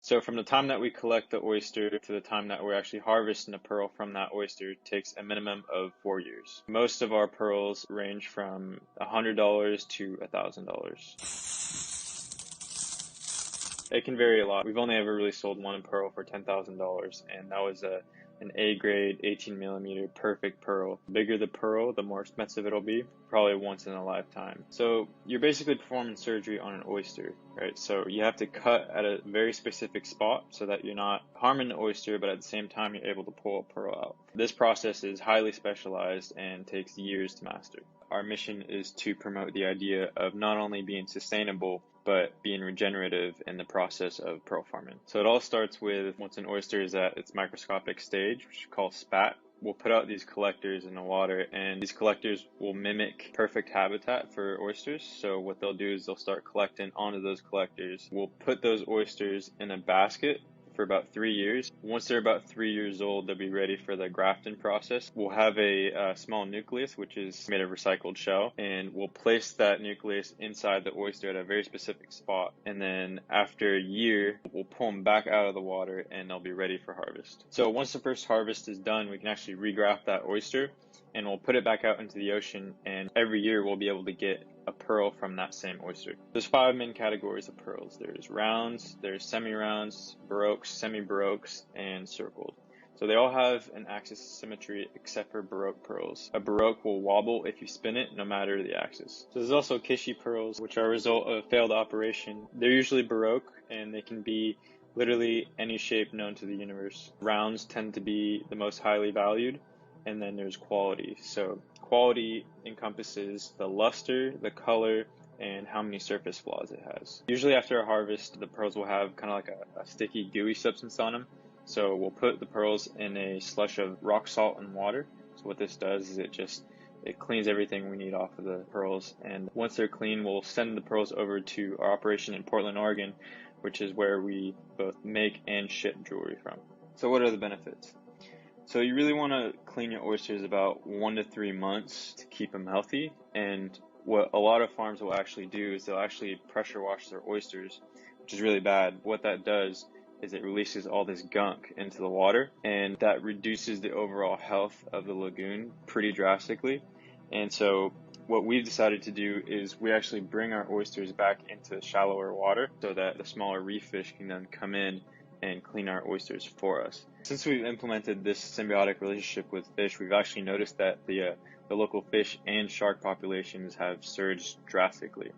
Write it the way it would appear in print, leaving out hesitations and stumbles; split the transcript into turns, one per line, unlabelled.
So from the time that we collect the oyster to the time that we're actually harvesting the pearl from that oyster takes a minimum of 4 years. Most of our pearls range from $100 to $1,000. It can vary a lot. We've only ever really sold one pearl for $10,000, and that was an A grade 18 millimeter perfect pearl. The bigger the pearl, the more expensive it'll be, probably once in a lifetime. So you're basically performing surgery on an oyster, right? So you have to cut at a very specific spot so that you're not harming the oyster, but at the same time you're able to pull a pearl out. This process is highly specialized and takes years to master. Our mission is to promote the idea of not only being sustainable, but being regenerative in the process of pearl farming. So it all starts with once an oyster is at its microscopic stage, which we call spat, we'll put out these collectors in the water, and these collectors will mimic perfect habitat for oysters. So what they'll do is they'll start collecting onto those collectors. We'll put those oysters in a basket for about 3 years. Once they're about 3 years old, they'll be ready for the grafting process. We'll have a small nucleus, which is made of recycled shell, and we'll place that nucleus inside the oyster at a very specific spot. And then after a year, we'll pull them back out of the water and they'll be ready for harvest. So once the first harvest is done, we can actually regraft that oyster and we'll put it back out into the ocean, and every year we'll be able to get a pearl from that same oyster. There's 5 main categories of pearls. There's rounds, there's semi-rounds, baroques, semi-baroques, and circled. So they all have an axis of symmetry except for baroque pearls. A baroque will wobble if you spin it, no matter the axis. So there's also kishy pearls, which are a result of a failed operation. They're usually baroque, and they can be literally any shape known to the universe. Rounds tend to be the most highly valued. And then there's quality. So quality encompasses the luster, the color, and how many surface flaws it has. Usually after a harvest, the pearls will have kind of like a sticky, gooey substance on them. So we'll put the pearls in a slush of rock salt and water. So what this does is it cleans everything we need off of the pearls. And once they're clean, we'll send the pearls over to our operation in Portland, Oregon, which is where we both make and ship jewelry from. So what are the benefits? So you really want to clean your oysters about 1 to 3 months to keep them healthy. And what a lot of farms will actually do is they'll actually pressure wash their oysters, which is really bad. What that does is it releases all this gunk into the water, and that reduces the overall health of the lagoon pretty drastically. And so what we've decided to do is we actually bring our oysters back into shallower water so that the smaller reef fish can then come in and clean our oysters for us. Since we've implemented this symbiotic relationship with fish, we've actually noticed that the local fish and shark populations have surged drastically.